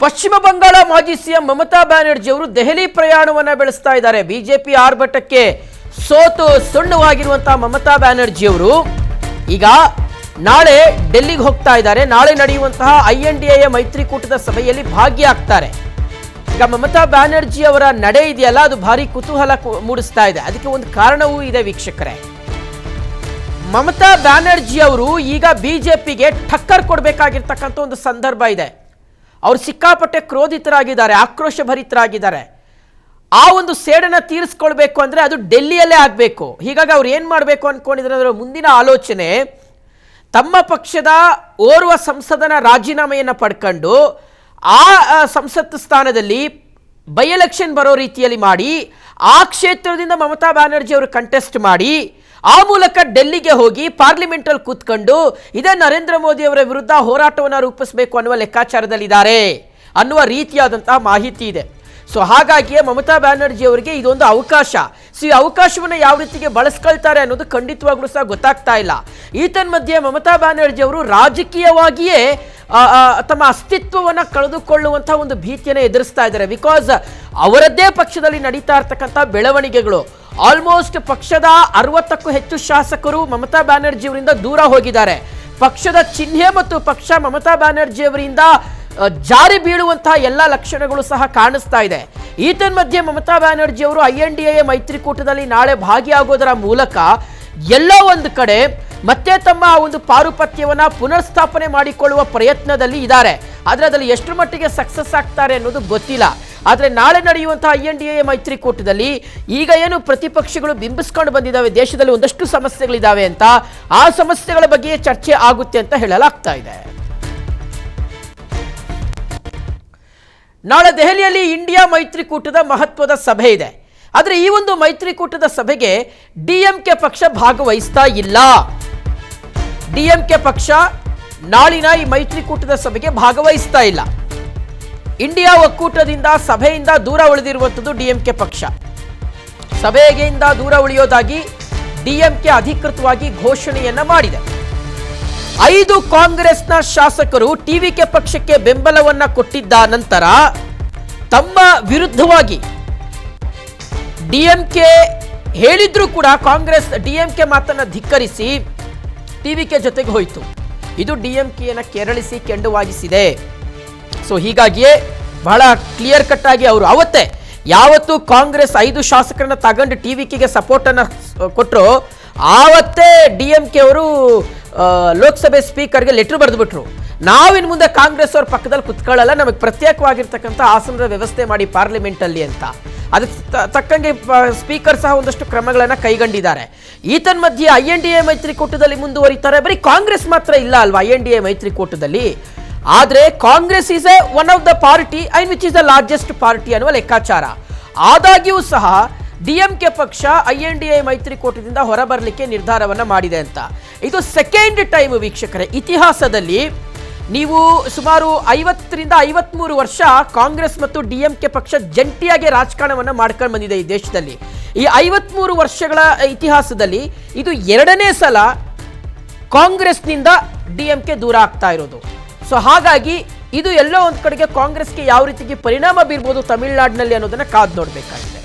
ಪಶ್ಚಿಮ ಬಂಗಾಳ ಮಾಜಿ ಸಿಎಂ ಮಮತಾ ಬ್ಯಾನರ್ಜಿ ಅವರು ದೆಹಲಿ ಪ್ರಯಾಣವನ್ನ ಬೆಳೆಸ್ತಾ ಇದ್ದಾರೆ. ಬಿಜೆಪಿ ಆರ್ಭಟಕ್ಕೆ ಸೋತು ಸುಣ್ಣವಾಗಿರುವಂತಹ ಮಮತಾ ಬ್ಯಾನರ್ಜಿ ಅವರು ಈಗ ನಾಳೆ ಡೆಲ್ಲಿಗೆ ಹೋಗ್ತಾ ಇದ್ದಾರೆ. ನಾಳೆ ನಡೆಯುವಂತಹ INDA ಮೈತ್ರಿಕೂಟದ ಸಭೆಯಲ್ಲಿ ಭಾಗಿಯಾಗ್ತಾರೆ. ಈಗ ಮಮತಾ ಬ್ಯಾನರ್ಜಿ ಅವರ ನಡೆ ಇದೆಯಲ್ಲ, ಅದು ಭಾರಿ ಕುತೂಹಲ ಮೂಡಿಸ್ತಾ ಇದೆ. ಅದಕ್ಕೆ ಒಂದು ಕಾರಣವೂ ಇದೆ ವೀಕ್ಷಕರೇ. ಮಮತಾ ಬ್ಯಾನರ್ಜಿ ಅವರು ಈಗ ಬಿಜೆಪಿಗೆ ಟಕ್ಕರ್ ಕೊಡಬೇಕಾಗಿರ್ತಕ್ಕಂಥ ಒಂದು ಸಂದರ್ಭ ಇದೆ. ಅವರು ಸಿಕ್ಕಾಪಟ್ಟೆ ಕ್ರೋಧಿತರಾಗಿದ್ದಾರೆ, ಆಕ್ರೋಶ ಭರಿತರಾಗಿದ್ದಾರೆ. ಆ ಒಂದು ಸೇಡನ್ನು ತೀರಿಸ್ಕೊಳ್ಬೇಕು ಅಂದ್ರೆ ಅದು ಡೆಲ್ಲಿಯಲ್ಲೇ ಆಗಬೇಕು. ಹೀಗಾಗಿ ಅವ್ರು ಏನು ಮಾಡಬೇಕು ಅನ್ಕೊಂಡಿದ್ರೆ ಅದರ ಮುಂದಿನ ಆಲೋಚನೆ ತಮ್ಮ ಪಕ್ಷದ ಓರ್ವ ಸಂಸದನ ರಾಜೀನಾಮೆಯನ್ನು ಪಡ್ಕೊಂಡು ಆ ಸಂಸತ್ ಸ್ಥಾನದಲ್ಲಿ ಬೈ ಎಲೆಕ್ಷನ್ ಬರೋ ರೀತಿಯಲ್ಲಿ ಮಾಡಿ, ಆ ಕ್ಷೇತ್ರದಿಂದ ಮಮತಾ ಬ್ಯಾನರ್ಜಿ ಅವರು ಕಂಟೆಸ್ಟ್ ಮಾಡಿ, ಆ ಮೂಲಕ ಡೆಲ್ಲಿಗೆ ಹೋಗಿ ಪಾರ್ಲಿಮೆಂಟಲ್ಲಿ ಕೂತ್ಕೊಂಡು ಇದೇ ನರೇಂದ್ರ ಮೋದಿ ಅವರ ವಿರುದ್ಧ ಹೋರಾಟವನ್ನು ರೂಪಿಸಬೇಕು ಅನ್ನುವ ಲೆಕ್ಕಾಚಾರದಲ್ಲಿದ್ದಾರೆ ಅನ್ನುವ ರೀತಿಯಾದಂತಹ ಮಾಹಿತಿ ಇದೆ. ಸೊ ಹಾಗಾಗಿಯೇ ಮಮತಾ ಬ್ಯಾನರ್ಜಿ ಅವರಿಗೆ ಇದೊಂದು ಅವಕಾಶ. ಈ ಅವಕಾಶವನ್ನು ಯಾವ ರೀತಿಗೆ ಬಳಸ್ಕೊಳ್ತಾರೆ ಅನ್ನೋದು ಖಂಡಿತವಾಗ್ಲೂ ಸಹ ಗೊತ್ತಾಗ್ತಾ ಇಲ್ಲ. ಈತನ್ಮಧ್ಯೆ ಮಮತಾ ಬ್ಯಾನರ್ಜಿ ಅವರು ರಾಜಕೀಯವಾಗಿಯೇ ತಮ್ಮ ಅಸ್ತಿತ್ವವನ್ನು ಕಳೆದುಕೊಳ್ಳುವಂತಹ ಒಂದು ಭೀತಿಯನ್ನು ಎದುರಿಸ್ತಾ ಇದ್ದಾರೆ. ಬಿಕಾಸ್ ಅವರದ್ದೇ ಪಕ್ಷದಲ್ಲಿ ನಡೀತಾ ಇರ್ತಕ್ಕಂಥ ಬೆಳವಣಿಗೆಗಳು, ಆಲ್ಮೋಸ್ಟ್ ಪಕ್ಷದ 60ಕ್ಕೂ ಹೆಚ್ಚು ಶಾಸಕರು ಮಮತಾ ಬ್ಯಾನರ್ಜಿ ಅವರಿಂದ ದೂರ ಹೋಗಿದ್ದಾರೆ. ಪಕ್ಷದ ಚಿಹ್ನೆ ಮತ್ತು ಪಕ್ಷ ಮಮತಾ ಬ್ಯಾನರ್ಜಿ ಅವರಿಂದ ಜಾರಿ ಬೀಳುವಂತಹ ಎಲ್ಲ ಲಕ್ಷಣಗಳು ಸಹ ಕಾಣಿಸ್ತಾ ಇದೆ. ಈತನ್ಮಧ್ಯೆ ಮಮತಾ ಬ್ಯಾನರ್ಜಿ ಅವರು INDA ಮೈತ್ರಿಕೂಟದಲ್ಲಿ ನಾಳೆ ಭಾಗಿಯಾಗೋದರ ಮೂಲಕ ಎಲ್ಲ ಒಂದು ಕಡೆ ಮತ್ತೆ ತಮ್ಮ ಒಂದು ಪಾರುಪತ್ಯವನ್ನ ಪುನರ್ಸ್ಥಾಪನೆ ಮಾಡಿಕೊಳ್ಳುವ ಪ್ರಯತ್ನದಲ್ಲಿ ಇದ್ದಾರೆ. ಆದರೆ ಅದರಲ್ಲಿ ಎಷ್ಟು ಮಟ್ಟಿಗೆ ಸಕ್ಸಸ್ ಆಗ್ತಾರೆ ಅನ್ನೋದು ಗೊತ್ತಿಲ್ಲ. ಆದರೆ ನಾಳೆ ನಡೆಯುವಂತಹ INDA ಮೈತ್ರಿಕೂಟದಲ್ಲಿ ಈಗ ಏನು ಪ್ರತಿಪಕ್ಷಗಳು ಬಿಂಬಿಸ್ಕೊಂಡು ಬಂದಿದ್ದಾವೆ, ದೇಶದಲ್ಲಿ ಒಂದಷ್ಟು ಸಮಸ್ಯೆಗಳಿದ್ದಾವೆ ಅಂತ, ಆ ಸಮಸ್ಯೆಗಳ ಬಗ್ಗೆ ಚರ್ಚೆ ಆಗುತ್ತೆ ಅಂತ ಹೇಳಲಾಗ್ತಾ ಇದೆ. ನಾಳೆ ದೆಹಲಿಯಲ್ಲಿ ಇಂಡಿಯಾ ಮೈತ್ರಿಕೂಟದ ಮಹತ್ವದ ಸಭೆ ಇದೆ. ಆದರೆ ಈ ಒಂದು ಮೈತ್ರಿಕೂಟದ ಸಭೆಗೆ DMK ಪಕ್ಷ ಭಾಗವಹಿಸ್ತಾ ಇಲ್ಲ. DMK ಪಕ್ಷ ನಾಳಿನ ಈ ಮೈತ್ರಿಕೂಟದ ಸಭೆಗೆ ಭಾಗವಹಿಸ್ತಾ ಇಲ್ಲ. ಇಂಡಿಯಾ ಒಕ್ಕೂಟದಿಂದ ಸಭೆಯಿಂದ ದೂರ ಉಳಿದಿರುವಂಥದ್ದು DMK ಪಕ್ಷ. ಸಭೆಯಿಂದ ದೂರ ಉಳಿಯೋದಾಗಿ DMK ಅಧಿಕೃತವಾಗಿ ಘೋಷಣೆಯನ್ನ ಮಾಡಿದೆ. 5 ಕಾಂಗ್ರೆಸ್ನ ಶಾಸಕರು TVK ಪಕ್ಷಕ್ಕೆ ಬೆಂಬಲವನ್ನ ಕೊಟ್ಟಿದ್ದ ನಂತರ ತಮ್ಮ ವಿರುದ್ಧವಾಗಿ DMK ಹೇಳಿದ್ರೂ ಕೂಡ ಕಾಂಗ್ರೆಸ್ DMK ಮಾತನ್ನ ಧಿಕ್ಕರಿಸಿ TVK ಜೊತೆಗೆ ಹೋಯಿತು. ಇದು DMKಯನ್ನ ಕೆರಳಿಸಿ ಕೆಂಡವಾಗಿಸಿದೆ. ಸೊ ಹೀಗಾಗಿಯೇ ಬಹಳ ಕ್ಲಿಯರ್ ಕಟ್ ಆಗಿ ಅವರು ಯಾವತ್ತು ಕಾಂಗ್ರೆಸ್ 5 ಶಾಸಕರನ್ನ ತಗೊಂಡು TVKಗೆ ಸಪೋರ್ಟ್ ಅನ್ನ ಕೊಟ್ಟರು, ಆವತ್ತೇ DMK ಅವರು ಲೋಕಸಭೆ ಸ್ಪೀಕರ್ಗೆ ಲೆಟರ್ ಬರೆದುಬಿಟ್ರು, ನಾವಿನ್ ಮುಂದೆ ಕಾಂಗ್ರೆಸ್ ಅವ್ರ ಪಕ್ಕದಲ್ಲಿ ಕುತ್ಕೊಳ್ಳಲ್ಲ, ನಮಗೆ ಪ್ರತ್ಯೇಕವಾಗಿರ್ತಕ್ಕಂಥ ಆಸನದ ವ್ಯವಸ್ಥೆ ಮಾಡಿ ಪಾರ್ಲಿಮೆಂಟಲ್ಲಿ ಅಂತ. ಅದಕ್ಕೆ ತಕ್ಕಂಗೆ ಸ್ಪೀಕರ್ ಸಹ ಒಂದಷ್ಟು ಕ್ರಮಗಳನ್ನು ಕೈಗೊಂಡಿದ್ದಾರೆ. ಈತನ್ಮಧ್ಯೆ INDA ಮೈತ್ರಿಕೂಟದಲ್ಲಿ ಮುಂದುವರಿತಾರೆ. ಬರೀ ಕಾಂಗ್ರೆಸ್ ಮಾತ್ರ ಇಲ್ಲ ಅಲ್ವಾ INDA ಮೈತ್ರಿಕೂಟದಲ್ಲಿ. ಆದರೆ Congress is one of the party and which is the largest party ಅನ್ನುವ ಲೆಕ್ಕಾಚಾರ. ಆದಾಗ್ಯೂ ಸಹ DMK ಪಕ್ಷ INDA ಮೈತ್ರಿಕೂಟದಿಂದ ಹೊರಬರಲಿಕ್ಕೆ ನಿರ್ಧಾರವನ್ನ ಮಾಡಿದೆ ಅಂತ. ಇದು ಸೆಕೆಂಡ್ ಟೈಮ್ ವೀಕ್ಷಕರೇ, ಇತಿಹಾಸದಲ್ಲಿ ನೀವು ಸುಮಾರು 50ರಿಂದ 53 ವರ್ಷ ಕಾಂಗ್ರೆಸ್ ಮತ್ತು DMK ಪಕ್ಷ ಜಂಟಿಯಾಗಿ ರಾಜಕಾರಣವನ್ನ ಮಾಡ್ಕೊಂಡು ಬಂದಿದೆ ಈ ದೇಶದಲ್ಲಿ. ಈ 53 ವರ್ಷಗಳ ಇತಿಹಾಸದಲ್ಲಿ ಇದು 2ನೇ ಸಲ ಕಾಂಗ್ರೆಸ್ನಿಂದ DMK ದೂರ ಆಗ್ತಾ ಇರೋದು. ಸೊ ಹಾಗಾಗಿ ಇದು ಎಲ್ಲೋ ಒಂದು ಕಡೆಗೆ ಕಾಂಗ್ರೆಸ್ಗೆ ಯಾವ ರೀತಿಗೆ ಪರಿಣಾಮ ಬೀರ್ಬೋದು ತಮಿಳುನಾಡಿನಲ್ಲಿ ಅನ್ನೋದನ್ನ ಕಾದು ನೋಡಬೇಕಾಗಿದೆ.